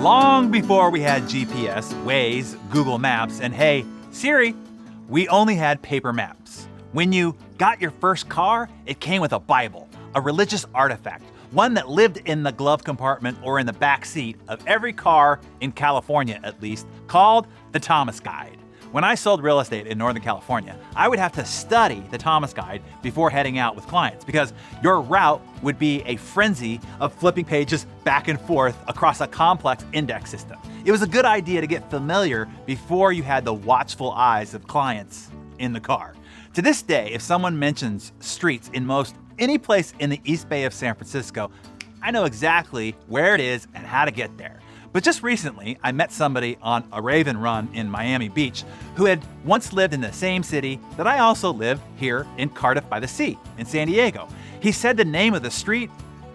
long before we had GPS, Waze, Google Maps, and hey, Siri, we only had paper maps. When you got your first car, it came with a Bible, a religious artifact, one that lived in the glove compartment or in the back seat of every car in California, at least, called the Thomas Guide. When I sold real estate in Northern California, I would have to study the Thomas Guide before heading out with clients because your route would be a frenzy of flipping pages back and forth across a complex index system. It was a good idea to get familiar before you had the watchful eyes of clients in the car. To this day, if someone mentions streets in most any place in the East Bay of San Francisco, I know exactly where it is and how to get there. But just recently, I met somebody on a Raven Run in Miami Beach who had once lived in the same city that I also live here in Cardiff by the Sea in San Diego. He said the name of the street,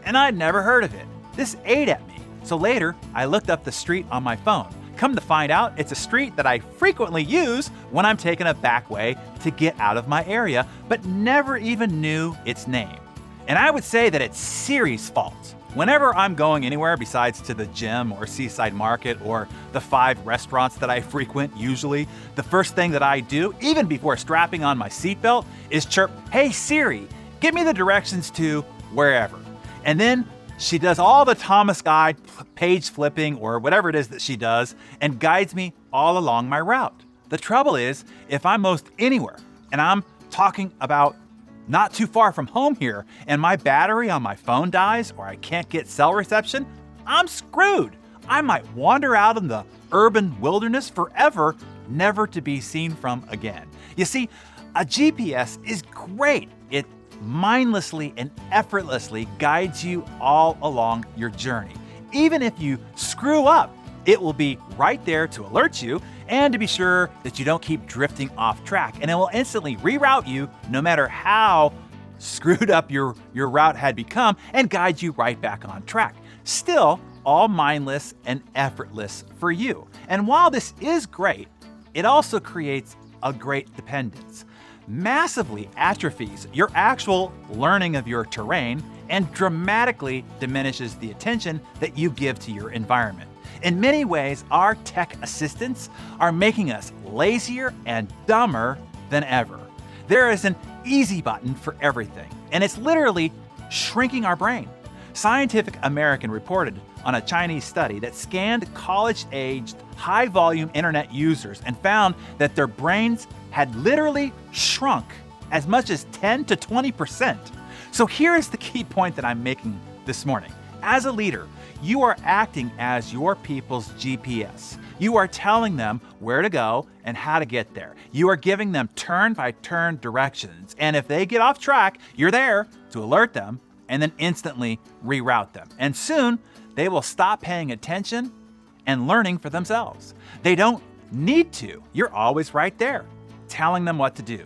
and I'd never heard of it. This ate at me. So later, I looked up the street on my phone. Come to find out, it's a street that I frequently use when I'm taking a back way to get out of my area, but never even knew its name. And I would say that it's Siri's fault. Whenever I'm going anywhere besides to the gym or Seaside Market or the 5 restaurants that I frequent usually, the first thing that I do, even before strapping on my seatbelt, is chirp, "Hey Siri, give me the directions to wherever." And then she does all the Thomas Guide page flipping or whatever it is that she does and guides me all along my route. The trouble is, if I'm most anywhere and I'm talking about not too far from home here and my battery on my phone dies or I can't get cell reception, I'm screwed. I might wander out in the urban wilderness forever, never to be seen from again. You see, a GPS is great. It mindlessly and effortlessly guides you all along your journey. Even if you screw up, it will be right there to alert you and to be sure that you don't keep drifting off track. And it will instantly reroute you no matter how screwed up your route had become and guide you right back on track. Still, all mindless and effortless for you. And while this is great, it also creates a great dependence. Massively atrophies your actual learning of your terrain and dramatically diminishes the attention that you give to your environment. In many ways, our tech assistants are making us lazier and dumber than ever. There is an easy button for everything, and it's literally shrinking our brain. Scientific American reported on a Chinese study that scanned college-aged, high-volume internet users and found that their brains had literally shrunk as much as 10 to 20%. So here's the key point that I'm making this morning. As a leader, you are acting as your people's GPS. You are telling them where to go and how to get there. You are giving them turn-by-turn directions. And if they get off track, you're there to alert them and then instantly reroute them. And soon, they will stop paying attention and learning for themselves. They don't need to. You're always right there, telling them what to do.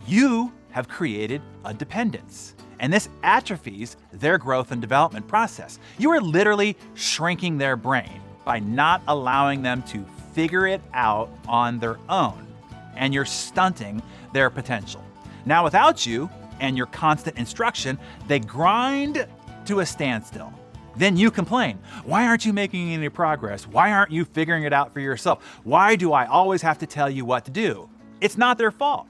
You have created a dependence, and this atrophies their growth and development process. You are literally shrinking their brain by not allowing them to figure it out on their own, and you're stunting their potential. Now, without you and your constant instruction, they grind to a standstill. Then you complain, "Why aren't you making any progress? Why aren't you figuring it out for yourself? Why do I always have to tell you what to do?" It's not their fault.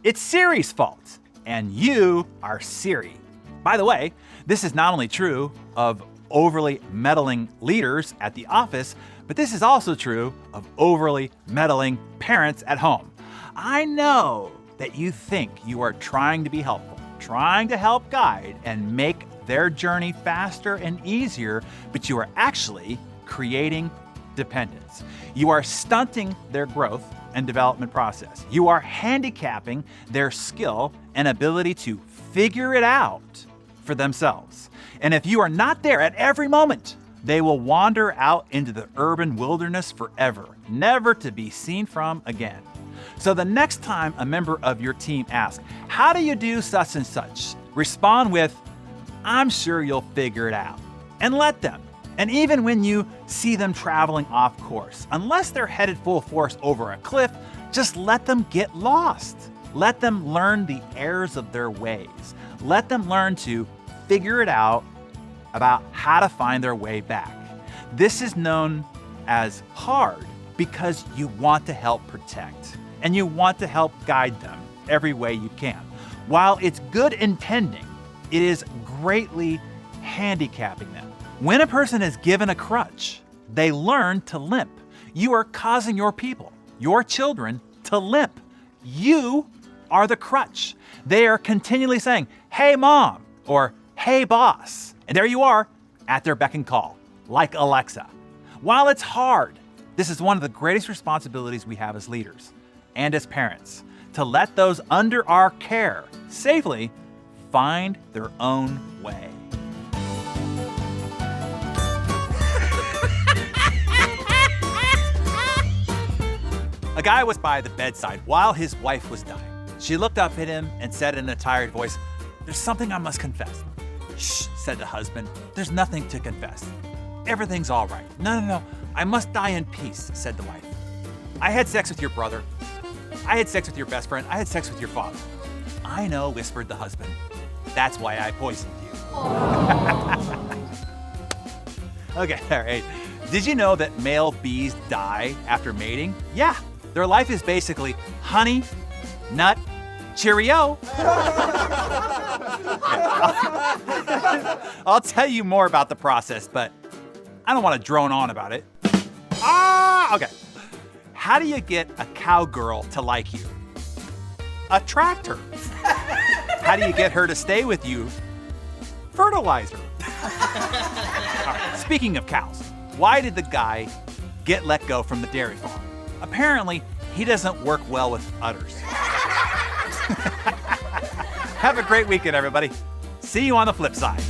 It's Siri's fault. And you are Siri. By the way, this is not only true of overly meddling leaders at the office, but this is also true of overly meddling parents at home. I know that you think you are trying to be helpful, trying to help guide and make their journey faster and easier, but you are actually creating dependence. You are stunting their growth and development process. You are handicapping their skill and ability to figure it out for themselves. And if you are not there at every moment, they will wander out into the urban wilderness forever, never to be seen from again. So the next time a member of your team asks, "How do you do such and such?" respond with, "I'm sure you'll figure it out," and let them. And even when you see them traveling off course, unless they're headed full force over a cliff, just let them get lost. Let them learn the errors of their ways. Let them learn to figure it out about how to find their way back. This is known as hard because you want to help protect and you want to help guide them every way you can. While it's good intending, it is greatly handicapping them. When a person is given a crutch, they learn to limp. You are causing your people, your children, to limp. You are the crutch. They are continually saying, "Hey, mom," or "Hey, boss." And there you are at their beck and call, like Alexa. While it's hard, this is one of the greatest responsibilities we have as leaders and as parents, to let those under our care safely find their own way. A guy was by the bedside while his wife was dying. She looked up at him and said in a tired voice, "There's something I must confess." "Shh," said the husband. "There's nothing to confess. Everything's all right." No. "I must die in peace," said the wife. "I had sex with your brother. I had sex with your best friend. I had sex with your father." "I know," whispered the husband. "That's why I poisoned you." Okay, all right. Did you know that male bees die after mating? Yeah, their life is basically honey, nut, cheerio. I'll tell you more about the process, but I don't want to drone on about it. Okay. How do you get a cowgirl to like you? Attract her. How do you get her to stay with you? Fertilize her. All right, speaking of cows, why did the guy get let go from the dairy farm? Apparently, he doesn't work well with udders. Have a great weekend, everybody. See you on the flip side.